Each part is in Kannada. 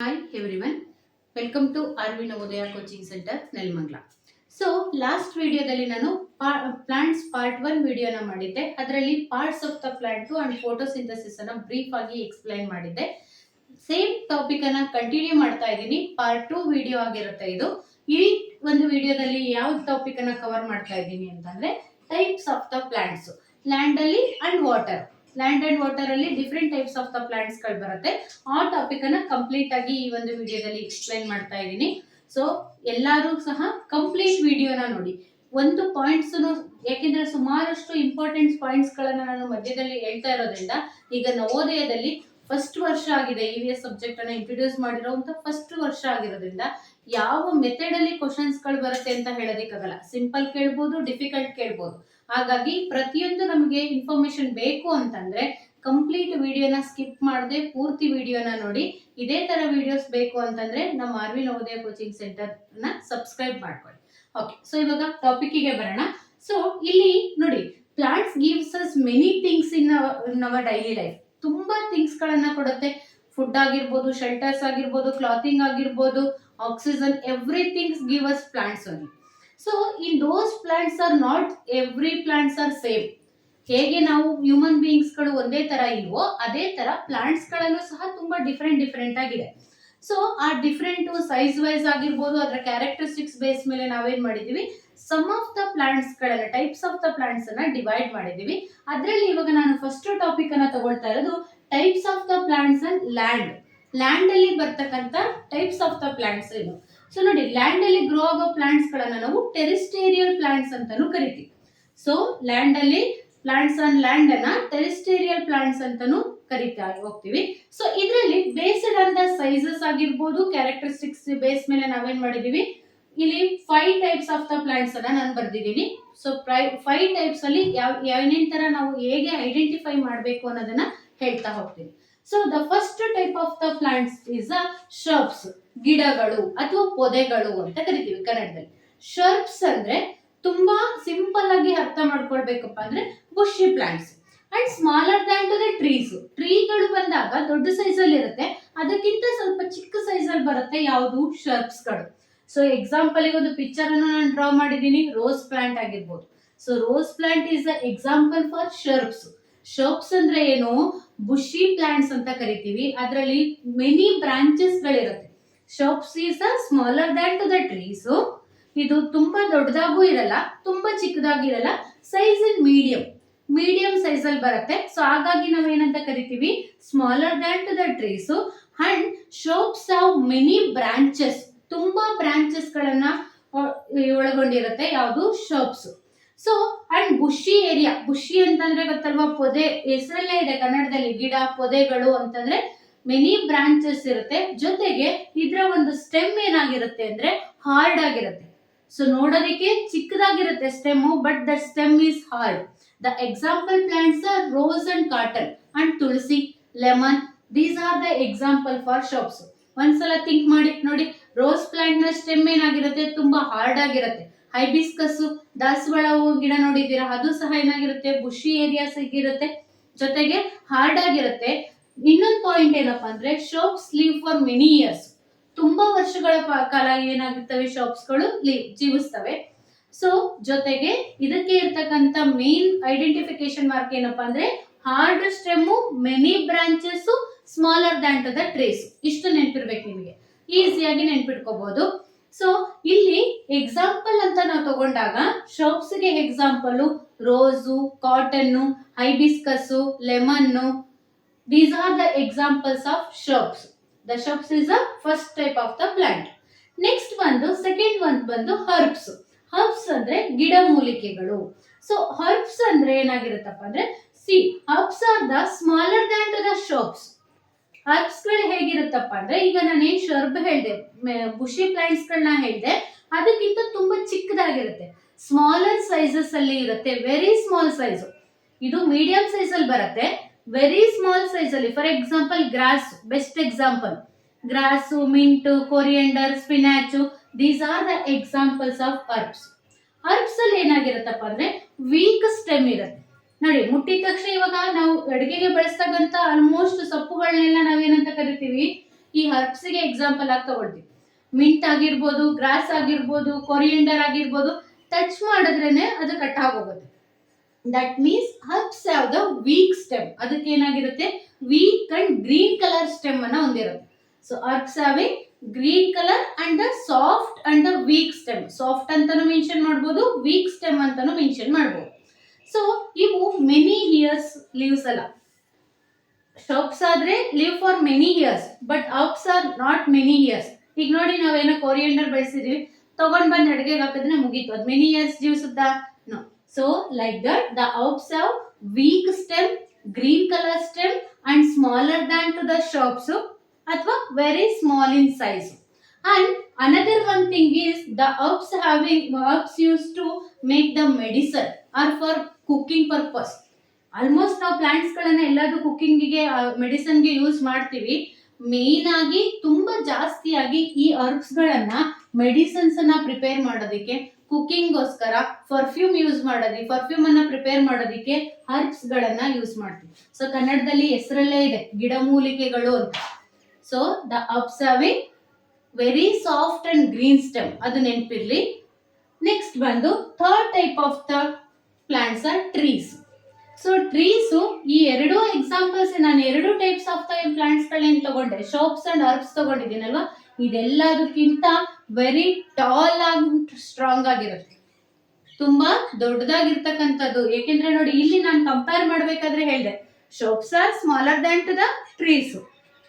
Hi everyone, welcome to Arvind Navodaya Coaching Center, Nelmangla. So last ವಿಡಿಯೋದಲ್ಲಿ ನಾನು ಪ್ಲಾಂಟ್ಸ್ ಪಾರ್ಟ್ 1 ವಿಡಿಯೋನ ಮಾಡಿದ್ದೆ. ಅದರಲ್ಲಿ parts of the plant and photosynthesis ಅನ್ನ ಬ್ರೀಫ್ ಆಗಿ ಎಕ್ಸ್ಪ್ಲೈನ್ ಮಾಡಿದ್ದೆ. ಸೇಮ್ ಟಾಪಿಕ್ ಅನ್ನ ಕಂಟಿನ್ಯೂ ಮಾಡ್ತಾ ಇದ್ದೀನಿ. ಪಾರ್ಟ್ 2 ವಿಡಿಯೋ ಆಗಿರುತ್ತೆ ಇದು. ಈ ಒಂದು ವಿಡಿಯೋದಲ್ಲಿ ಯಾವ ಟಾಪಿಕ್ ಅನ್ನ ಕವರ್ ಮಾಡ್ತಾ ಇದ್ದೀನಿ ಅಂತಂದ್ರೆ types of the plants, land ಅಲ್ಲಿ and water. Land and water ಅಲ್ಲಿ different types of the plants ಗಳು ಬರುತ್ತೆ. ಆ ಟಾಪಿಕ್ ಅನ್ನ ಕಂಪ್ಲೀಟ್ ಆಗಿ ಈ ಒಂದು ವಿಡಿಯೋದಲ್ಲಿ ಎಕ್ಸ್ಪ್ಲೈನ್ ಮಾಡ್ತಾ ಇದ್ದೀನಿ. ಸೊ ಎಲ್ಲರೂ ಸಹ ಕಂಪ್ಲೀಟ್ ವಿಡಿಯೋನ ನೋಡಿ. ಒಂದು ಪಾಯಿಂಟ್ಸ್, ಯಾಕೆಂದ್ರೆ ಸುಮಾರಷ್ಟು ಇಂಪಾರ್ಟೆಂಟ್ ಪಾಯಿಂಟ್ಸ್ ಗಳನ್ನ ನಾನು ಮಧ್ಯದಲ್ಲಿ ಹೇಳ್ತಾ ಇರೋದ್ರಿಂದ, ಈಗ ನವೋದಯದಲ್ಲಿ ಫಸ್ಟ್ ವರ್ಷ ಆಗಿದೆ, EVS ಸಬ್ಜೆಕ್ಟ್ ಅನ್ನ ಇಂಟ್ರೊಡ್ಯೂಸ್ ಮಾಡಿರೋಂತ ಫಸ್ಟ್ ವರ್ಷ ಆಗಿರೋದ್ರಿಂದ ಯಾವ ಮೆಥಡ್ ಅಲ್ಲಿ ಕ್ವಶನ್ಸ್ ಗಳು ಬರುತ್ತೆ ಅಂತ ಹೇಳೋದಕ್ಕಾಗಲ್ಲ. ಸಿಂಪಲ್ ಕೇಳ್ಬೋದು, ಡಿಫಿಕಲ್ಟ್ ಕೇಳ್ಬೋದು. ಹಾಗಾಗಿ ಪ್ರತಿಯೊಂದು ನಮಗೆ ಇನ್ಫಾರ್ಮೇಶನ್ ಬೇಕು ಅಂತಂದ್ರೆ ಕಂಪ್ಲೀಟ್ ವಿಡಿಯೋನ ಸ್ಕಿಪ್ ಮಾಡದೆ ಪೂರ್ತಿ ವಿಡಿಯೋನ ನೋಡಿ. ಇದೇ ತರ ವಿಡಿಯೋಸ್ ಬೇಕು ಅಂತಂದ್ರೆ ನಮ್ಮ ಆರ್ವಿ ನವೋದಯ ಕೋಚಿಂಗ್ ಸೆಂಟರ್ ನ ಸಬ್ಸ್ಕ್ರೈಬ್ ಮಾಡ್ಕೊಳ್ಳಿ. ಓಕೆ, ಸೊ ಇವಾಗ ಟಾಪಿಕ್ ಗೆ ಬರೋಣ. ಸೊ ಇಲ್ಲಿ ನೋಡಿ, plants gives us many things in our daily life. ತುಂಬಾ ಥಿಂಗ್ಸ್ ಗಳನ್ನ ಕೊಡುತ್ತೆ. ಫುಡ್ ಆಗಿರ್ಬೋದು, ಶೆಲ್ಟರ್ಸ್ ಆಗಿರ್ಬೋದು, ಕ್ಲಾತಿಂಗ್ ಆಗಿರ್ಬೋದು, oxygen, everythings give us plants only. So in those plants are not every plants are same. ಹೇಗೆ ನಾವು ಹ್ಯೂಮನ್ ಬೀಯಿಂಗ್ಸ್ ಗಳು ಒಂದೇ ತರ ಇಲ್ವೋ, ಅದೇ ತರ ಪ್ಲಾಂಟ್ಸ್ ಗಳಲ್ಲೂ ಸಹ ತುಂಬಾ ಡಿಫ್ರೆಂಟ್ ಆಗಿದೆ. ಸೊ ಆ ಡಿಫ್ರೆಂಟ್ ಸೈಜ್ ವೈಸ್ ಆಗಿರ್ಬೋದು, ಅದರ ಕ್ಯಾರೆಕ್ಟರಿಸ್ಟಿಕ್ಸ್ ಬೇಸ್ ಮೇಲೆ ನಾವೇನ್ ಮಾಡಿದೀವಿ, ಸಮ್ ಆಫ್ ದ ಪ್ಲಾಂಟ್ಸ್ ಗಳನ್ನ, ಟೈಪ್ಸ್ ಆಫ್ ದ ಪ್ಲಾಂಟ್ಸ್ ಅನ್ನ ಡಿವೈಡ್ ಮಾಡಿದೀವಿ. ಅದರಲ್ಲಿ ಇವಾಗ ನಾನು ಫಸ್ಟ್ ಟಾಪಿಕ್ ಅನ್ನ ತಗೊಳ್ತಾ ಇರೋದು types of the plants and land. Land ಅಲ್ಲಿ ಬರ್ತಕ್ಕಂತ ಟೈಪ್ಸ್ ಆಫ್ ದ ಪ್ಲಾಂಟ್ಸ್ ಏನು. ಸೊ ನೋಡಿ, ಲ್ಯಾಂಡ್ ಅಲ್ಲಿ ಗ್ರೋ ಆಗೋ ಪ್ಲಾಂಟ್ಸ್ ಗಳನ್ನ ನಾವು ಟೆರಿಸ್ಟೇರಿಯಲ್ ಪ್ಲಾಂಟ್ಸ್ ಅಂತಾನೂ ಕರಿತೀವಿ. ಸೊ ಲ್ಯಾಂಡ್ ಅಲ್ಲಿ ಪ್ಲಾಂಟ್ಸ್ ಆನ್ ಲ್ಯಾಂಡ್ ಅನ್ನ ಟೆರಿಸ್ಟೇರಿಯಲ್ ಪ್ಲಾಂಟ್ಸ್ ಅಂತಾನೂ ಕರಿತಾ ಹೋಗ್ತೀವಿ. ಸೊ ಇದರಲ್ಲಿ ಬೇಸ್ಡ್ ಆನ್ ದ ಸೈಜಸ್ ಆಗಿರ್ಬೋದು, ಕ್ಯಾರೆಕ್ಟರಿಸ್ಟಿಕ್ಸ್ ಬೇಸ್ ಮೇಲೆ ನಾವೇನ್ ಮಾಡಿದೀವಿ, ಇಲ್ಲಿ 5 ಟೈಪ್ಸ್ ಆಫ್ ದ ಪ್ಲಾಂಟ್ಸ್ ಅನ್ನ ನಾನು ಬರ್ದಿದ್ದೀನಿ. ಸೊ 5 ಟೈಪ್ಸ್ ಅಲ್ಲಿ ಏನೇನ್ ತರ ನಾವು ಹೇಗೆ ಐಡೆಂಟಿಫೈ ಮಾಡಬೇಕು ಅನ್ನೋದನ್ನ ಹೇಳ್ತಾ ಹೋಗ್ತೀವಿ. So the first type of the plants is a shrubs, ಗಿಡಗಳು ಅಥವಾ ಪೊದೆಗಳು ಅಂತ ಕರಿತೀವಿ ಕನ್ನಡದಲ್ಲಿ. ಶರ್ಬ್ಸ್ ಅಂದ್ರೆ ತುಂಬಾ ಸಿಂಪಲ್ ಆಗಿ ಅರ್ಥ ಮಾಡ್ಕೊಳ್ಬೇಕಪ್ಪ ಅಂದ್ರೆ bushy plants and smaller than to the trees. ಟ್ರೀಗಳು ಬಂದಾಗ ದೊಡ್ಡ ಸೈಜ್ ಅಲ್ಲಿ ಇರುತ್ತೆ, ಅದಕ್ಕಿಂತ ಸ್ವಲ್ಪ ಚಿಕ್ಕ ಸೈಜ್ ಅಲ್ಲಿ ಬರುತ್ತೆ ಯಾವುದು, ಶರ್ಬ್ಸ್ ಗಳು. ಸೊ ಎಕ್ಸಾಂಪಲ್ ಗೆ ಒಂದು ಪಿಕ್ಚರ್ ಅನ್ನು ನಾನು ಡ್ರಾ ಮಾಡಿದ್ದೀನಿ, ರೋಸ್ ಪ್ಲಾಂಟ್ ಆಗಿರ್ಬೋದು. So rose plant is the example for shrubs. Shrubs ಅಂದ್ರೆ ಏನು, ಬುಷಿ ಪ್ಲಾಂಟ್ಸ್ ಅಂತ ಕರಿತೀವಿ. ಅದರಲ್ಲಿ ಮೆನಿ ಬ್ರಾಂಚಸ್ ಗಳಿರುತ್ತೆ. Shrubs is a smaller than to the trees. ಇದು ತುಂಬಾ ದೊಡ್ಡದಾಗೂ ಇರಲ್ಲ, ತುಂಬಾ ಚಿಕ್ಕದಾಗಿರಲ್ಲ, ಸೈಜ್ ಇನ್ ಮೀಡಿಯಂ ಸೈಜ್ ಅಲ್ಲಿ ಬರುತ್ತೆ. ಸೊ ಹಾಗಾಗಿ ನಾವೇನಂತ ಕರಿತೀವಿ, smaller than to the trees. And shrubs have many branches, ತುಂಬಾ ಬ್ರಾಂಚಸ್ ಗಳನ್ನ ಒಳಗೊಂಡಿರುತ್ತೆ ಯಾವುದು, shrubs. So and bushy area, ಬುಷಿ ಅಂತಂದ್ರೆ ಗೊತ್ತಲ್ವಾ, ಪೊದೆ ಹೆಸರಲ್ಲೇ ಇದೆ ಕನ್ನಡದಲ್ಲಿ, ಗಿಡ ಪೊದೆಗಳು ಅಂತಂದ್ರೆ ಮೆನಿ ಬ್ರಾಂಚಸ್ ಇರುತ್ತೆ. ಜೊತೆಗೆ ಇದರ ಒಂದು ಸ್ಟೆಮ್ ಏನಾಗಿರುತ್ತೆ ಅಂದ್ರೆ ಹಾರ್ಡ್ ಆಗಿರುತ್ತೆ. ಸೊ ನೋಡೋದಕ್ಕೆ ಚಿಕ್ಕದಾಗಿರುತ್ತೆ stem, but the stem is hard. The example plants are rose and cotton and tulsi, lemon. These are the example for shrubs. ಒಂದ್ಸಲ ಥಿಂಕ್ ಮಾಡಿ ನೋಡಿ, ರೋಸ್ ಪ್ಲಾಂಟ್ ನ ಸ್ಟೆಮ್ ಏನಾಗಿರುತ್ತೆ, ತುಂಬಾ ಹಾರ್ಡ್ ಆಗಿರುತ್ತೆ. ಹೈಬಿಸ್ಕಸ್, ದಾಸವಾಳ ಹೂ ಗಿಡ ನೋಡಿದ್ದೀರಾ, ಅದು ಸಹ ಏನಾಗಿರುತ್ತೆ, ಬುಷಿ ಏರಿಯಾಸ್ ಇರುತ್ತೆ, ಜೊತೆಗೆ ಹಾರ್ಡ್ ಆಗಿರುತ್ತೆ. ಇನ್ನೊಂದು ಪಾಯಿಂಟ್ ಏನಪ್ಪಾ ಅಂದ್ರೆ, ಶರ್ಬ್ಸ್ ಲೀವ್ ಫಾರ್ ಮೆನಿ ಇಯರ್ಸ್. ತುಂಬಾ ವರ್ಷಗಳ ಕಾಲ ಏನಾಗುತ್ತವೆ, ಶರ್ಬ್ಸ್ ಗಳು ಜೀವಿಸ್ತವೆ. ಸೊ ಜೊತೆಗೆ ಇದಕ್ಕೆ ಇರ್ತಕ್ಕಂತ ಮೇನ್ ಐಡೆಂಟಿಫಿಕೇಶನ್ ಮಾರ್ಕ್ ಏನಪ್ಪಾ ಅಂದ್ರೆ, hard stem, many branches, smaller than to the trees. ಇಷ್ಟು ನೆನ್ಪಿರ್ಬೇಕು ನಿಮಗೆ, ಈಸಿಯಾಗಿ ನೆನ್ಪಿಟ್ಕೋಬಹುದು. ಸೊ ಇಲ್ಲಿ ಎಕ್ಸಾಂಪಲ್ ಅಂತ ನಾವು ತಗೊಂಡಾಗ, ಶರ್ಬ್ಸ್ ಗೆ example rose, cotton, hibiscus, lemon. These are the examples of shrubs. The shrubs is the first type of the plant. Next ಬಂದು second one ಬಂದು herbs. Herbs ಅಂದ್ರೆ ಗಿಡಮೂಲಿಕೆಗಳು. ಸೊ herbs ಅಂದ್ರೆ ಏನಾಗಿರುತ್ತಪ್ಪ ಅಂದ್ರೆ, herbs are the smaller than to the shrubs. herbs ಗಳು ಹೇಗಿರುತ್ತಪ್ಪ ಅಂದ್ರೆ, ಈಗ ನಾನೇನ್ ಶರ್ಬ್ ಹೇಳ್ದೆ, ಬುಷಿ ಪ್ಲಾಂಟ್ಸ್ ಗಳನ್ನ ಹೇಳ್ದೆ, ಅದಕ್ಕಿಂತ ತುಂಬಾ ಚಿಕ್ಕದಾಗಿರುತ್ತೆ, ಸ್ಮಾಲರ್ ಸೈಜಸ್ ಅಲ್ಲಿ ಇರುತ್ತೆ, ವೆರಿ ಸ್ಮಾಲ್ ಸೈಜ್. ಇದು ಮೀಡಿಯಂ ಸೈಜ್ ಅಲ್ಲಿ ಬರುತ್ತೆ, ವೆರಿ ಸ್ಮಾಲ್ ಸೈಜ್ ಅಲ್ಲಿ. For example grass, best example. Grass, mint, coriander, spinach, these are the examples of herbs. Herbs ಅಲ್ಲಿ ಏನಾಗಿರುತ್ತಪ್ಪ ಅಂದ್ರೆ, ವೀಕ್ ಸ್ಟೆಮ್ ಇರುತ್ತೆ. ನೋಡಿ, ಮುಟ್ಟಿದ ತಕ್ಷಣ ಇವಾಗ ನಾವು ಅಡುಗೆಗೆ ಬಳಸ್ತಕ್ಕಂತ ಆಲ್ಮೋಸ್ಟ್ ಸೊಪ್ಪುಗಳನ್ನೆಲ್ಲ ನಾವೇನಂತ ಕರಿತೀವಿ, ಈ ಹರ್ಬ್ಸ್ ಗೆ ಎಕ್ಸಾಂಪಲ್ ಆಗಿ ತಗೊಳ್ತೀವಿ. ಮಿಂಟ್ ಆಗಿರ್ಬೋದು, ಗ್ರಾಸ್ ಆಗಿರ್ಬೋದು, ಕೊರಿಯಂಡರ್ ಆಗಿರ್ಬೋದು, ಟಚ್ ಮಾಡಿದ್ರೇನೆ ಅದು ಕಟ್ ಆಗೋಗುತ್ತೆ. That means herbs have the weak stem. ಅದಕ್ಕೆ ಏನಾಗಿರುತ್ತೆ, weak and green colour stem ಅನ್ನ ಹೊಂದಿರುತ್ತೆ. So herbs having green colour and the soft and the weak stem. Soft ಅಂತಾನು ಮೆನ್ಷನ್ ಮಾಡಬಹುದು, ವೀಕ್ ಸ್ಟೆಮ್ ಅಂತಾನು ಮೆನ್ಷನ್ ಮಾಡಬಹುದು. ಸೊ ಇವು ಮೆನಿ ಇಯರ್ಸ್ ಲೀವ್ಸ್ ಅಲ್ಲ. ಶೋಪ್ಸ್ ಆದ್ರೆ live for many years, but herbs are not many years. ಈಗ ನೋಡಿ, ನಾವೇನೋ ಕೊರಿಯಂಡರ್ ಬೆಳೆಸಿದೀವಿ, ತಗೊಂಡ್ ಬಂದ್ ಅಡಿಗೆಗೆ ಹಾಕಿದ್ರೆ ಮುಗೀತು, ಅದು ಮೆನಿ ಇಯರ್ಸ್ ಜೀವಿಸುತ್ತಾ? No. So like that the herbs have weak stem, green colour stem and smaller than to the shrubs ಅಥವಾ very small in size. And another one thing is the herbs used to make the medicine or for cooking purpose. Almost ನಾವು ಪ್ಲಾಂಟ್ಸ್ ಗಳನ್ನ ಎಲ್ಲಾದ್ರೂ ಕುಕಿಂಗಿಗೆ, ಮೆಡಿಸನ್ಗೆ ಯೂಸ್ ಮಾಡ್ತೀವಿ. ಮೇನ್ ಆಗಿ ತುಂಬಾ ಜಾಸ್ತಿಯಾಗಿ ಈ ಹರ್ಬ್ಸ್ ಗಳನ್ನ ಮೆಡಿಸಿನ್ಸ್ ಅನ್ನ ಪ್ರಿಪೇರ್ ಮಾಡೋದಕ್ಕೆ, ಕುಕಿಂಗ್ ಗೋಸ್ಕರ, ಪರ್ಫ್ಯೂಮ್ ಯೂಸ್ ಮಾಡೋದಕ್ಕೆ, ಪರ್ಫ್ಯೂಮ್ ಅನ್ನ ಪ್ರಿಪೇರ್ ಮಾಡೋದಕ್ಕೆ ಹರ್ಬ್ಸ್ ಗಳನ್ನ ಯೂಸ್ ಮಾಡ್ತೀವಿ. ಸೊ ಕನ್ನಡದಲ್ಲಿ ಹೆಸರಲ್ಲೇ ಇದೆ, ಗಿಡಮೂಲಿಕೆಗಳು ಅಂತ. So the herbs having very soft and green stem, ಅದು ನೆನಪಿರ್ಲಿ. ನೆಕ್ಸ್ಟ್ ಬಂದು third type of the plants are trees. So trees, ಈ ಎರಡು ಎಕ್ಸಾಂಪಲ್ಸ್, ನಾನು ಎರಡು ಟೈಪ್ಸ್ ಆಫ್ ದ ಪ್ಲಾಂಟ್ಸ್ ಗಳೇನು ತಗೊಂಡೆ, ಶೋಪ್ಸ್ ಅಂಡ್ ಹರ್ಬ್ಸ್ ತಗೊಂಡಿದ್ದೀನಲ್ವಾ, ಇದೆಲ್ಲದಕ್ಕಿಂತ ವೆರಿ ಟಾಲ್ ಆಗಿ ಸ್ಟ್ರಾಂಗ್ ಆಗಿರುತ್ತೆ, ತುಂಬಾ ದೊಡ್ಡದಾಗಿರ್ತಕ್ಕಂಥದ್ದು. ಏಕೆಂದ್ರೆ ನೋಡಿ, ಇಲ್ಲಿ ನಾನು ಕಂಪೇರ್ ಮಾಡ್ಬೇಕಾದ್ರೆ ಹೇಳಿದೆ, shrubs are smaller than to the trees,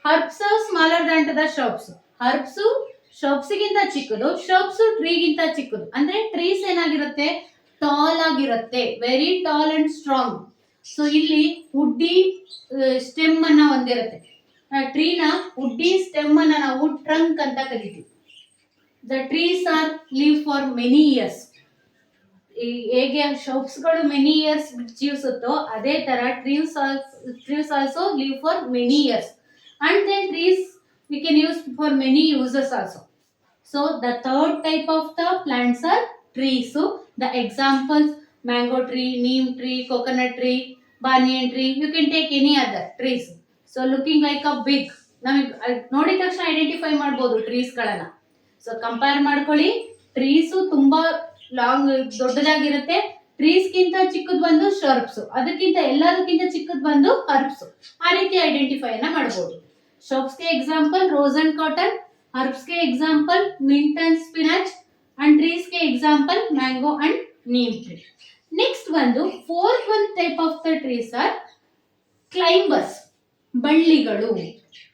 herbs are smaller than to the shrubs. Herbs shrubs ಗಿಂತ ಚಿಕ್ಕದು, ಶೋಪ್ಸ್ ಟ್ರೀಗಿಂತ ಚಿಕ್ಕದು. ಅಂದ್ರೆ ಟ್ರೀಸ್ ಏನಾಗಿರುತ್ತೆ, ಟಾಲ್ ಆಗಿರುತ್ತೆ, very tall and strong. So ಇಲ್ಲಿ ವುಡ್ಡಿ ಸ್ಟೆಮ್ ಅನ್ನ ಹೊಂದಿರುತ್ತೆ. ಟ್ರೀನ ವುಡ್ಡಿ ಸ್ಟೆಮ್ ಅನ್ನ ನಾವು ಟ್ರಂಕ್ ಅಂತ ಕರಿತೀವಿ. The trees are live for many years. ಹೇಗೆ ಶೋಪ್ಸ್ ಗಳು ಮೆನಿ ಇಯರ್ಸ್ ಜೀವಿಸುತ್ತೋ, ಅದೇ ತರ trees also live for many years. And then trees we can use for many uses also. So the third type of the plants are trees. So the examples, mango tree, neem tree, coconut tree, banyan tree, you can take any other trees. So looking like a big, ನಮಗೆ ನೋಡಿದ ತಕ್ಷಣ ಐಡೆಂಟಿಫೈ ಮಾಡಬಹುದು ಟ್ರೀಸ್ ಗಳನ್ನ. ಸೊ ಕಂಪೇರ್ ಮಾಡ್ಕೊಳ್ಳಿ, ಟ್ರೀಸ್ ತುಂಬಾ ಲಾಂಗ್ ದೊಡ್ಡದಾಗಿರುತ್ತೆ, ಟ್ರೀಸ್ ಗಿಂತ ಚಿಕ್ಕದ್ ಬಂದು ಶರ್ಬ್ಸ್, ಅದಕ್ಕಿಂತ ಎಲ್ಲದಕ್ಕಿಂತ ಚಿಕ್ಕದ್ ಬಂದು ಹರ್ಬ್ಸ್. ಆ ರೀತಿ ಐಡೆಂಟಿಫೈ ಅನ್ನ ಮಾಡಬಹುದು. ಶೋಪ್ಸ್ ಗೆ example rose and cotton, herbs ಗೆ example mint and spinach, and trees ಗೆ example mango and neem tree. Next ಬಂದು fourth one type of the trees are climbers, ಬಳ್ಳಿಗಳು.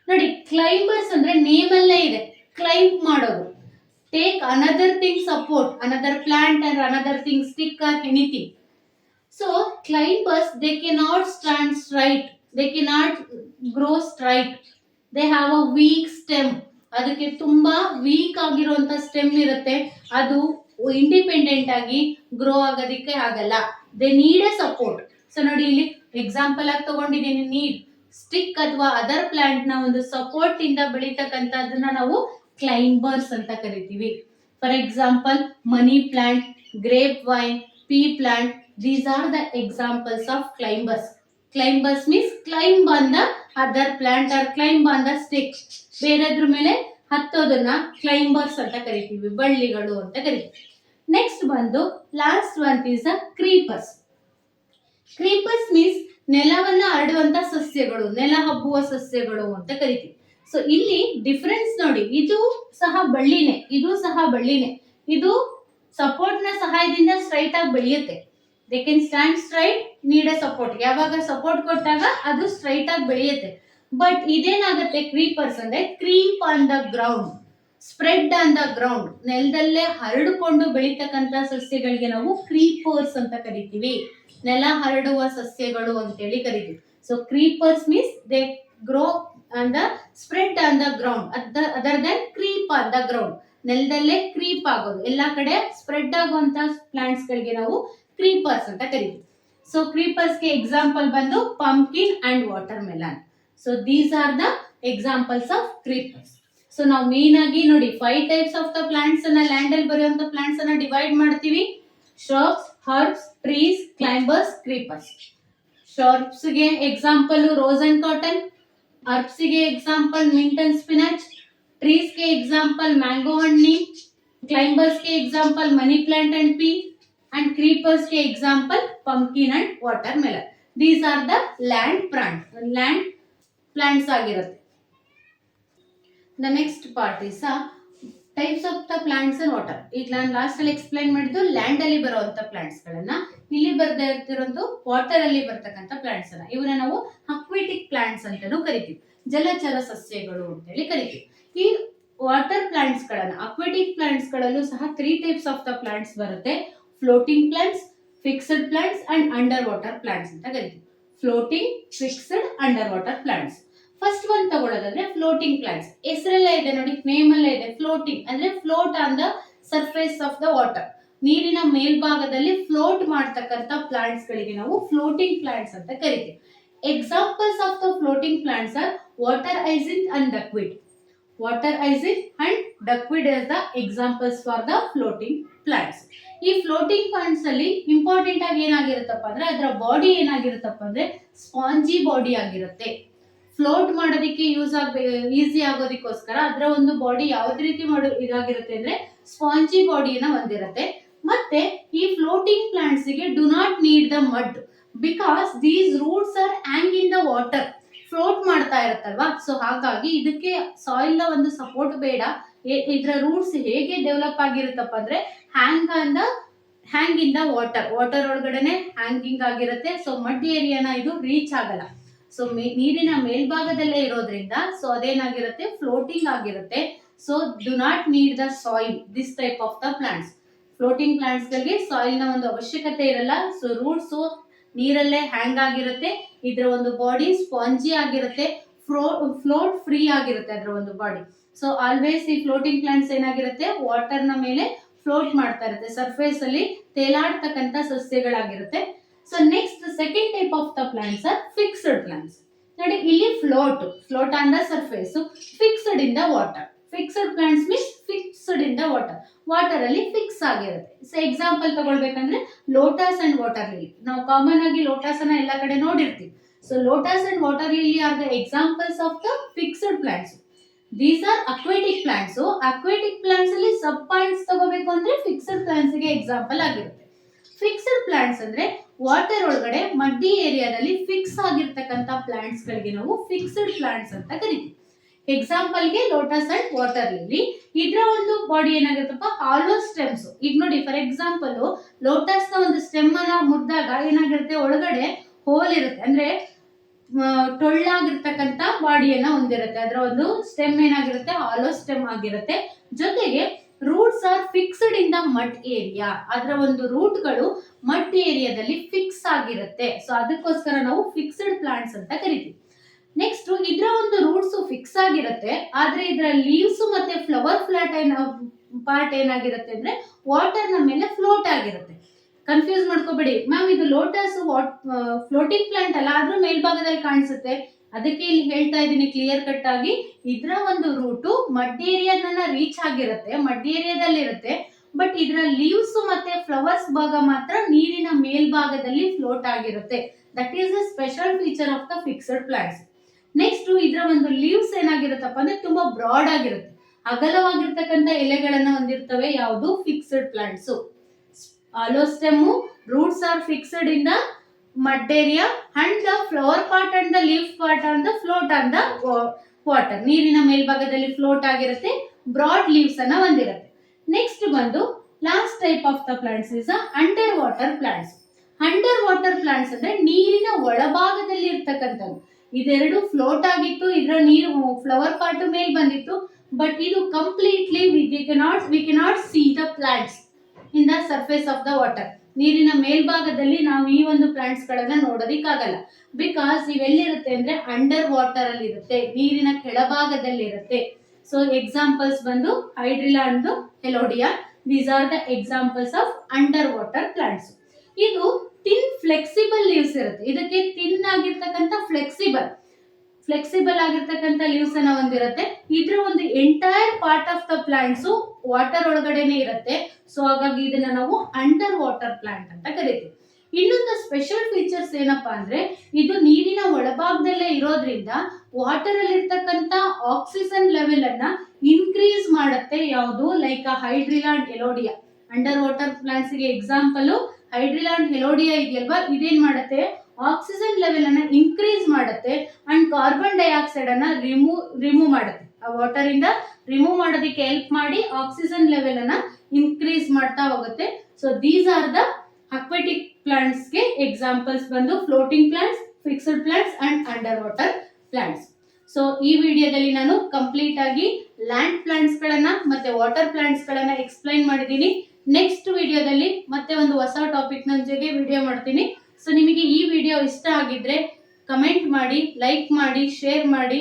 ನೋಡಿ, ಕ್ಲೈಂಬರ್ಸ್ ಅಂದ್ರೆ ನೇಮ್ ಅಲ್ಲೇ ಇದೆ, ಕ್ಲೈಂಬ್ ಮಾಡೋದು. Take another thing support, another plant or another thing, stick or anything. So climbers, they cannot stand straight, they cannot grow straight, they have a weak stem. ಅದಕ್ಕೆ ತುಂಬಾ ವೀಕ್ ಆಗಿರುವಂತ ಸ್ಟೆಮ್ ಇರುತ್ತೆ, ಅದು ಇಂಡಿಪೆಂಡೆಂಟ್ ಆಗಿ ಗ್ರೋ ಆಗೋದಕ್ಕೆ ಆಗಲ್ಲ. They need a support. So ನೋಡಿ, ಇಲ್ಲಿ ಎಕ್ಸಾಂಪಲ್ ಆಗಿ ತಗೊಂಡಿದ್ದೀನಿ, ನೀಡ್ ಸ್ಟಿಕ್ ಅಥವಾ ಅದರ್ ಪ್ಲಾಂಟ್ ನ ಒಂದು ಸಪೋರ್ಟ್ ಇಂದ ಬೆಳೀತಕ್ಕಂಥದ್ದನ್ನ ನಾವು ಕ್ಲೈಂಬರ್ಸ್ ಅಂತ ಕರಿತೀವಿ. For example money plant, grape vine, pea plant, these are the examples of climbers. Climbers means climb on the other plant or climb on the stick. ಬೇರೆದ್ರ ಮೇಲೆ ಹತ್ತೋದನ್ನ ಕ್ಲೈಂಬರ್ಸ್ ಅಂತ ಕರಿತೀವಿ, ಬಳ್ಳಿಗಳು ಅಂತ ಕರಿತೀವಿ. ನೆಕ್ಸ್ಟ್ ಬಂದು last one is a creepers. Creepers means ನೆಲವನ್ನ ಹರಡುವಂತ ಸಸ್ಯಗಳು, ನೆಲ ಹಬ್ಬುವ ಸಸ್ಯಗಳು ಅಂತ ಕರಿತೀವಿ. ಸೊ ಇಲ್ಲಿ ಡಿಫರೆನ್ಸ್ ನೋಡಿ, ಇದು ಸಹ ಬಳ್ಳಿನೇ, ಇದು ಸಹ ಬಳ್ಳಿನೇ. ಇದು ಸಪೋರ್ಟ್ ನ ಸಹಾಯದಿಂದ ಸ್ಟ್ರೈಟ್ ಆಗಿ ಬೆಳೆಯುತ್ತೆ. They can stand straight, need a support. ಯಾವಾಗ ಸಪೋರ್ಟ್ ಕೊಟ್ಟಾಗ ಅದು ಸ್ಟ್ರೈಟ್ ಆಗಿ ಬೆಳೆಯುತ್ತೆ. ಬಟ್ ಇದೇನಾಗುತ್ತೆ, ಕ್ರೀಪರ್ಸ್ ಅಂದ್ರೆ creep on the ground, spread on the ground, ನೆಲದಲ್ಲೇ ಹರಡಿಕೊಂಡು ಬೆಳೀತಕ್ಕಂತ ಸಸ್ಯಗಳಿಗೆ ನಾವು ಕ್ರೀಪರ್ಸ್ ಅಂತ ಕರಿತೀವಿ. ನೆಲ ಹರಡುವ ಸಸ್ಯಗಳು ಅಂತೇಳಿ ಕರಿತೀವಿ. So creepers means they grow on the spread on the ground, other than creep on the ground. ನೆಲದಲ್ಲೇ ಕ್ರೀಪ್ ಆಗೋದು, ಎಲ್ಲಾ ಕಡೆ ಸ್ಪ್ರೆಡ್ ಆಗುವಂತ ಪ್ಲಾಂಟ್ಸ್ ಗಳಿಗೆ ನಾವು ಕ್ರೀಪರ್ಸ್ ಅಂತ ಕರಿತೀವಿ. ಸೊ ಕ್ರೀಪರ್ಸ್ ಗೆ ಎಕ್ಸಾಂಪಲ್ ಬಂದು pumpkin and water melon. So these are the examples of creepers. So ನಾವು ಮೇನ್ ಆಗಿ ನೋಡಿ 5 ಟೈಪ್ಸ್ ಆಫ್ ದ ಪ್ಲಾಂಟ್ಸ್ ಅನ್ನ, ಲ್ಯಾಂಡ್ ಅಲ್ಲಿ ಬರುವಂತ ಪ್ಲಾಂಟ್ಸ್ ಅನ್ನ ಡಿವೈಡ್ ಮಾಡ್ತೀವಿ. shrubs, herbs, trees, climbers, creepers. Shrubs ಗೆ ಎಕ್ಸಾಂಪಲ್ ರೋಸ್ ಅಂಡ್ ಕಾಟನ್, ಹರ್ಬ್ಸ್ಗೆ ಎಕ್ಸಾಂಪಲ್ ಮಿಂಟ್ ಅಂಡ್ ಸ್ಪಿನಾಚ್, ಟ್ರೀಸ್ಗೆ ಎಕ್ಸಾಂಪಲ್ ಮ್ಯಾಂಗೋ ಅಂಡ್ ನೀಮ್, ಕ್ಲೈಂಬರ್ಸ್ಗೆ example money plant and pea, and ಕ್ರೀಪರ್ಸ್ಗೆ example pumpkin and watermelon. These are the land plants ಆಗಿರುತ್ತೆ. The next part is types of the plants and water. ಈಗ ನಾನು ಲಾಸ್ಟ್ ಅಲ್ಲಿ ಎಕ್ಸ್ಪ್ಲೈನ್ ಮಾಡಿದ್ದು ಲ್ಯಾಂಡ್ ಅಲ್ಲಿ ಬರುವಂತ ಪ್ಲಾಂಟ್ಸ್ ಗಳನ್ನ, ಇಲ್ಲಿ ಬರ್ದೇ ಇರ್ತಿರೋದು ವಾಟರ್ ಅಲ್ಲಿ ಬರ್ತಕ್ಕಂಥ ಪ್ಲಾಂಟ್ಸ್ ಅನ್ನ, ಇವನ್ನ ನಾವು ಅಕ್ವೇಟಿಕ್ ಪ್ಲಾಂಟ್ಸ್ ಅಂತಾನೂ ಕರಿತೀವಿ, ಜಲಚರ ಸಸ್ಯಗಳು ಅಂತ ಹೇಳಿ ಕರಿತೀವಿ. ಈ ವಾಟರ್ ಪ್ಲಾಂಟ್ಸ್ ಗಳನ್ನ, ಅಕ್ವೇಟಿಕ್ ಪ್ಲಾಂಟ್ಸ್ ಗಳಲ್ಲೂ ಸಹ 3 ಟೈಪ್ಸ್ ಆಫ್ ದ ಪ್ಲಾಂಟ್ಸ್ ಬರುತ್ತೆ. Floating plants, fixed plants and underwater plants ಅಂತ ಕರಿತೀವಿ. Floating, fixed, underwater plants. First one ತಗೊಳ್ಳೋದಾದ್ರೆ ಫ್ಲೋಟಿಂಗ್ ಪ್ಲಾಂಟ್ಸ್. ಹೆಸರಲ್ಲೇ ಇದೆ ನೋಡಿ, ನೇಮ್ ಅಲ್ಲೇ ಇದೆ, ಫ್ಲೋಟಿಂಗ್ ಅಂದ್ರೆ float on the surface of the water, ನೀರಿನ ಮೇಲ್ಭಾಗದಲ್ಲಿ ಫ್ಲೋಟ್ ಮಾಡ್ತಕ್ಕಂಥ ಪ್ಲಾಂಟ್ಸ್ ಗಳಿಗೆ ನಾವು ಫ್ಲೋಟಿಂಗ್ ಪ್ಲಾಂಟ್ಸ್ ಅಂತ ಕರಿತೀವಿ. Examples of the floating plants are water hyacinth and duckweed. Water hyacinth and duckweed is the examples for the floating plants. ಈ ಫ್ಲೋಟಿಂಗ್ ಪ್ಲಾಂಟ್ಸ್ ಅಲ್ಲಿ ಇಂಪಾರ್ಟೆಂಟ್ ಆಗಿ ಏನಾಗಿರುತ್ತಪ್ಪ ಅಂದ್ರೆ ಅದರ ಬಾಡಿ ಏನಾಗಿರುತ್ತಪ್ಪ ಅಂದ್ರೆ ಸ್ಪಾಂಜಿ ಬಾಡಿ ಆಗಿರುತ್ತೆ. ಫ್ಲೋಟ್ ಮಾಡೋದಕ್ಕೆ ಈಸಿ ಆಗೋದಕ್ಕೋಸ್ಕರ ಅದರ ಒಂದು ಬಾಡಿ ಯಾವ್ದು ರೀತಿ ಇದಾಗಿರುತ್ತೆ ಅಂದ್ರೆ ಸ್ಪಾಂಜಿ ಬಾಡಿಯನ್ನ ಹೊಂದಿರುತ್ತೆ. ಮತ್ತೆ ಈ ಫ್ಲೋಟಿಂಗ್ ಪ್ಲಾಂಟ್ಸ್ ಗೆ do not need the mud because these roots are hang in the water. Float ಮಾಡ್ತಾ ಇರುತ್ತಲ್ವಾ, ಸೊ ಹಾಗಾಗಿ ಇದಕ್ಕೆ ಸಾಯಿಲ್ ನ ಒಂದು ಸಪೋರ್ಟ್ ಬೇಡ. ಇದರ ರೂಟ್ಸ್ ಹೇಗೆ ಡೆವಲಪ್ ಆಗಿರುತ್ತಪ್ಪ ಅಂದ್ರೆ ಹ್ಯಾಂಗ್ ಇನ್ ದ ವಾಟರ್ ಒಳಗಡೆನೆ ಹ್ಯಾಂಗಿಂಗ್ ಆಗಿರುತ್ತೆ. ಸೊ ಮಡ್ ಏರಿಯಾನ ಇದು ರೀಚ್ ಆಗಲ್ಲ. ಸೊ ನೀರಿನ ಮೇಲ್ಭಾಗದಲ್ಲೇ ಇರೋದ್ರಿಂದ ಸೊ ಅದೇನಾಗಿರುತ್ತೆ, ಫ್ಲೋಟಿಂಗ್ ಆಗಿರುತ್ತೆ. So do not need the soil this type of the plants. Floating plants ಗಳಿಗೆ ಸಾಯಿಲ್ ನ ಒಂದು ಅವಶ್ಯಕತೆ ಇರಲ್ಲ. ಸೊ ರೂಟ್ಸ್ ನೀರಲ್ಲೇ ಹ್ಯಾಂಗ್ ಆಗಿರುತ್ತೆ. ಇದರ ಒಂದು ಬಾಡಿ ಸ್ಪಾಂಜಿ ಆಗಿರುತ್ತೆ, ಫ್ಲೋಟ್ ಫ್ರೀ ಆಗಿರುತ್ತೆ ಅದರ ಒಂದು ಬಾಡಿ. ಸೊ ಆಲ್ವೇಸ್ ಈ ಫ್ಲೋಟಿಂಗ್ ಪ್ಲಾಂಟ್ಸ್ ಏನಾಗಿರುತ್ತೆ, ವಾಟರ್ ನ ಮೇಲೆ ಫ್ಲೋಟ್ ಮಾಡ್ತಾ ಇರುತ್ತೆ, ಸರ್ಫೇಸ್ ಅಲ್ಲಿ ತೇಲಾಡ್ತಕ್ಕಂಥ ಸಸ್ಯಗಳಾಗಿರುತ್ತೆ. So next second type of the plants are fixed plants. ನೋಡಿ ಇಲ್ಲಿ float on the surface, fixed in the water. Fixed plants means fixed in the water ಅಲ್ಲಿ ಫಿಕ್ಸ್ ಆಗಿರುತ್ತೆ. ಸೊ ಎಕ್ಸಾಂಪಲ್ ತಗೊಳ್ಬೇಕಂದ್ರೆ ಲೋಟಸ್ ಅಂಡ್ ವಾಟರ್ ಲಿಲಿ. ನಾವು ಕಾಮನ್ ಆಗಿ ಲೋಟಸ್ ಅನ್ನ ಎಲ್ಲ ಕಡೆ ನೋಡಿರ್ತೀವಿ. So lotus and water lily are the examples of the fixed plants. These are aquatic plants. Aquatic plants ಅಲ್ಲಿ ಸಬ್ ಪಾಯಿಂಟ್ಸ್ ತಗೋಬೇಕು ಅಂದ್ರೆ ಫಿಕ್ಸ್ಡ್ ಪ್ಲಾಂಟ್ಸ್ ಗೆ ಎಕ್ಸಾಂಪಲ್ ಆಗಿರುತ್ತೆ. ಫಿಕ್ಸ್ಡ್ ಪ್ಲಾಂಟ್ಸ್ ಅಂದ್ರೆ ವಾಟರ್ ಒಳಗಡೆ ಮಡ್ಡಿ ಏರಿಯಾದಲ್ಲಿ ಫಿಕ್ಸ್ ಆಗಿರ್ತಕ್ಕಂಥ ಪ್ಲಾಂಟ್ಸ್ ಗಳಿಗೆ ನಾವು ಫಿಕ್ಸ್ಡ್ ಪ್ಲಾಂಟ್ಸ್ ಅಂತ ಕರಿತೀವಿ. ಎಕ್ಸಾಂಪಲ್ ಗೆ ಲೋಟಸ್ ಅಂಡ್ ವಾಟರ್ ಲಿಲಿ. ಇದರ ಒಂದು ಬಾಡಿ ಏನಾಗಿರುತ್ತಪ್ಪ, ಹಾಲೋ ಸ್ಟೆಮ್ಸ್. ಈಗ ನೋಡಿ ಫಾರ್ ಎಕ್ಸಾಂಪಲ್ ಲೋಟಸ್ ನ ಒಂದು ಸ್ಟೆಮ್ ಅನ್ನ ಮುರಿದಾಗ ಏನಾಗಿರುತ್ತೆ, ಒಳಗಡೆ ಹೋಲ್ ಇರುತ್ತೆ, ಅಂದ್ರೆ ಟೊಳ್ಳಾಗಿರ್ತಕ್ಕಂಥ ಬಾಡಿಯನ್ನ ಹೊಂದಿರುತ್ತೆ. ಅದರ ಒಂದು ಸ್ಟೆಮ್ ಏನಾಗಿರುತ್ತೆ, ಹಾಲೋ ಸ್ಟೆಮ್ ಆಗಿರುತ್ತೆ. ಜೊತೆಗೆ roots are fixed in the mud area. ಅದರ ಒಂದು ರೂಟ್ಗಳು ಮಡ್ ಏರಿಯಾದಲ್ಲಿ ಫಿಕ್ಸ್ ಆಗಿರುತ್ತೆ. ಸೊ ಅದಕ್ಕೋಸ್ಕರ ನಾವು ಫಿಕ್ಸ್ಡ್ ಪ್ಲಾಂಟ್ಸ್ ಅಂತ ಕರಿತೀವಿ. ನೆಕ್ಸ್ಟ್ ಇದರ ಒಂದು ರೂಟ್ಸ್ ಫಿಕ್ಸ್ ಆಗಿರುತ್ತೆ, ಆದ್ರೆ ಇದರ ಲೀವ್ಸ್ ಮತ್ತೆ ಫ್ಲವರ್ ಪಾರ್ಟ್ ಏನಾಗಿರುತ್ತೆ ಅಂದ್ರೆ ವಾಟರ್ ನ ಮೇಲೆ ಫ್ಲೋಟ್ ಆಗಿರುತ್ತೆ. ಕನ್ಫ್ಯೂಸ್ ಮಾಡ್ಕೋಬೇಡಿ, ಮ್ಯಾಮ್ ಇದು ಲೋಟಸ್ ಫ್ಲೋಟಿಂಗ್ ಪ್ಲಾಂಟ್ ಅಲ್ಲ, ಆದ್ರೂ ಮೇಲ್ಭಾಗದಲ್ಲಿ ಕಾಣಿಸುತ್ತೆ. ಅದಕ್ಕೆ ಇಲ್ಲಿ ಹೇಳ್ತಾ ಇದ್ದೀನಿ ಕ್ಲಿಯರ್ ಕಟ್ ಆಗಿ, ಇದರ ಒಂದು ರೂಟು ಮಡ್ ಏರಿಯಾದನ್ನ ರೀಚ್ ಆಗಿರುತ್ತೆ, ಮಡ್ ಏರಿಯಾದಲ್ಲಿ ಇರುತ್ತೆ. ಬಟ್ ಇದರ ಲೀವ್ಸ್ ಮತ್ತೆ ಫ್ಲವರ್ಸ್ ಭಾಗ ಮಾತ್ರ ನೀರಿನ ಮೇಲ್ಭಾಗದಲ್ಲಿ ಫ್ಲೋಟ್ ಆಗಿರುತ್ತೆ. That is a special feature of the fixed plants. Next ಇದರ ಒಂದು ಲೀವ್ಸ್ ಏನಾಗಿರುತ್ತಪ್ಪ ಅಂದ್ರೆ ತುಂಬಾ ಬ್ರಾಡ್ ಆಗಿರುತ್ತೆ, ಅಗಲವಾಗಿರ್ತಕ್ಕಂಥ ಎಲೆಗಳನ್ನ ಹೊಂದಿರ್ತವೆ. ಯಾವುದು, fixed plants. Hollow stem, roots are fixed in the mud area and the flower part and the leaf part on the float on the water. ನೀರಿನ ಮೇಲ್ಭಾಗದಲ್ಲಿ ಫ್ಲೋಟ್ ಆಗಿರುತ್ತೆ, ಬ್ರಾಡ್ ಲೀವ್ಸ್ ಅನ್ನ ಹೊಂದಿರುತ್ತೆ. ನೆಕ್ಸ್ಟ್ ಬಂದು last type of the plants is under water plants. Under water plants ಅಂದ್ರೆ ನೀರಿನ ಒಳಭಾಗದಲ್ಲಿ ಇರ್ತಕ್ಕಂಥದ್ದು. ಇದೆರಡು ಫ್ಲೋಟ್ ಆಗಿತ್ತು, ಇದರ ನೀರು ಫ್ಲವರ್ ಪಾರ್ಟ್ ಮೇಲೆ ಬಂದಿತ್ತು. ಬಟ್ ಇದು completely we cannot see the plants in the surface of the water. ನೀರಿನ ಮೇಲ್ಭಾಗದಲ್ಲಿ ನಾವು ಈ ಒಂದು ಪ್ಲಾಂಟ್ಸ್ ಗಳನ್ನ ನೋಡೋದಿಕ್ಕಾಗಲ್ಲ. ಬಿಕಾಸ್ ಇವೆಲ್ಲಿರುತ್ತೆ ಅಂದ್ರೆ ಅಂಡರ್ ವಾಟರ್ ಅಲ್ಲಿ ಇರುತ್ತೆ, ನೀರಿನ ಕೆಳಭಾಗದಲ್ಲಿ ಇರುತ್ತೆ. ಸೊ ಎಕ್ಸಾಂಪಲ್ಸ್ ಬಂದು hydrilla and elodea. These are the examples of underwater plants. ಇದು ಥಿನ್ ಫ್ಲೆಕ್ಸಿಬಲ್ ಲೀವ್ಸ್ ಇರುತ್ತೆ. ಇದಕ್ಕೆ ಥಿನ್ ಆಗಿರ್ತಕ್ಕಂಥ ಫ್ಲೆಕ್ಸಿಬಲ್ ಆಗಿರ್ತಕ್ಕಂಥ ಲೀವ್ಸ್ ಅನ್ನ ಹೊಂದಿರುತ್ತೆ. ಇದ್ರ ಒಂದು entire part of the plants water ಒಳಗಡೆನೆ ಇರುತ್ತೆ. ಸೊ ಹಾಗಾಗಿ ಇದನ್ನ ನಾವು ಅಂಡರ್ ವಾಟರ್ ಪ್ಲಾಂಟ್ ಅಂತ ಕರಿತೀವಿ. ಇನ್ನೊಂದು ಸ್ಪೆಷಲ್ ಫೀಚರ್ಸ್ ಏನಪ್ಪಾ ಅಂದ್ರೆ ಇದು ನೀರಿನ ಒಳಭಾಗದಲ್ಲೇ ಇರೋದ್ರಿಂದ ವಾಟರ್ ಅಲ್ಲಿ ಇರ್ತಕ್ಕಂತ ಆಕ್ಸಿಜನ್ ಲೆವೆಲ್ ಅನ್ನ ಇನ್ಕ್ರೀಸ್ ಮಾಡುತ್ತೆ. ಯಾವುದು like hydrilla and elodea, underwater plants ಗೆ ಎಕ್ಸಾಂಪಲ್ ಹೈಡ್ರಿಲ್ಲಾ ಅಂಡ್ ಎಲೋಡಿಯಾ ಇದೆಯಲ್ವಾ, ಇದೇನ್ ಮಾಡುತ್ತೆ ಆಕ್ಸಿಜನ್ ಲೆವೆಲ್ ಅನ್ನ ಇನ್ಕ್ರೀಸ್ ಮಾಡುತ್ತೆ ಅಂಡ್ ಕಾರ್ಬನ್ ಡೈಆಕ್ಸೈಡ್ ಅನ್ನ ರಿಮೂವ್ ಮಾಡುತ್ತೆ. ಆ ವಾಟರ್ ಇಂದ ರಿಮೂವ್ ಮಾಡೋದಕ್ಕೆ ಹೆಲ್ಪ್ ಮಾಡಿ ಆಕ್ಸಿಜನ್ ಲೆವೆಲ್ ಅನ್ನ ಇನ್ಕ್ರೀಸ್ ಮಾಡ್ತಾ ಹೋಗುತ್ತೆ. So these are the aquatic plants ಗೆ ಎಕ್ಸಾಂಪಲ್ಸ್ ಬಂದು floating plants, fixed plants and underwater plants. So ಈ ವಿಡಿಯೋದಲ್ಲಿ ನಾನು ಕಂಪ್ಲೀಟ್ ಆಗಿ ಲ್ಯಾಂಡ್ ಪ್ಲಾಂಟ್ಸ್ ಗಳನ್ನ ಮತ್ತೆ ವಾಟರ್ ಪ್ಲಾಂಟ್ಸ್ ಗಳನ್ನ ಎಕ್ಸ್ಪ್ಲೈನ್ ಮಾಡಿದ್ದೀನಿ. ನೆಕ್ಸ್ಟ್ ವಿಡಿಯೋದಲ್ಲಿ ಮತ್ತೆ ಒಂದು ಹೊಸ ಟಾಪಿಕ್ ನ ಜೊತೆಗೆ ವಿಡಿಯೋ ಮಾಡ್ತೀನಿ. ಸೊ ನಿಮಗೆ ಈ ವಿಡಿಯೋ ಇಷ್ಟ ಆಗಿದ್ರೆ ಕಮೆಂಟ್ ಮಾಡಿ, ಲೈಕ್ ಮಾಡಿ, ಶೇರ್ ಮಾಡಿ.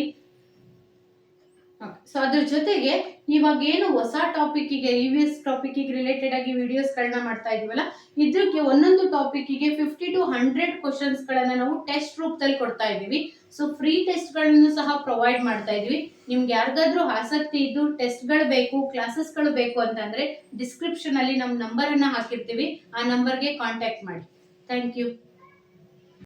ಸೊ ಅದ್ರ ಜೊತೆಗೆ ಇವಾಗ ಏನು ಹೊಸ ಟಾಪಿಕ್ಗೆ EVS ಟಾಪಿಕ್ಗೆ ರಿಲೇಟೆಡ್ ಆಗಿ ವಿಡಿಯೋಸ್ ಗಳನ್ನ ಮಾಡ್ತಾ ಇದೀವಲ್ಲ, ಇದಕ್ಕೆ ಒಂದೊಂದು ಟಾಪಿಕ್ಗೆ 50 to 100 ಕ್ವಶನ್ಸ್ ಗಳನ್ನ ನಾವು ಟೆಸ್ಟ್ ರೂಪದಲ್ಲಿ ಕೊಡ್ತಾ ಇದೀವಿ. ಸೊ ಫ್ರೀ ಟೆಸ್ಟ್ ಗಳನ್ನು ಸಹ ಪ್ರೊವೈಡ್ ಮಾಡ್ತಾ ಇದೀವಿ. ನಿಮ್ಗೆ ಯಾರಿಗಾದ್ರೂ ಆಸಕ್ತಿ ಇದ್ದು ಟೆಸ್ಟ್ ಗಳು ಬೇಕು, ಕ್ಲಾಸಸ್ ಗಳು ಬೇಕು ಅಂತಂದ್ರೆ ಡಿಸ್ಕ್ರಿಪ್ಷನ್ ಅಲ್ಲಿ ನಮ್ಮ ನಂಬರ್ ಅನ್ನ ಹಾಕಿರ್ತೀವಿ, ಆ ನಂಬರ್ಗೆ ಕಾಂಟ್ಯಾಕ್ಟ್ ಮಾಡಿ. Thank you.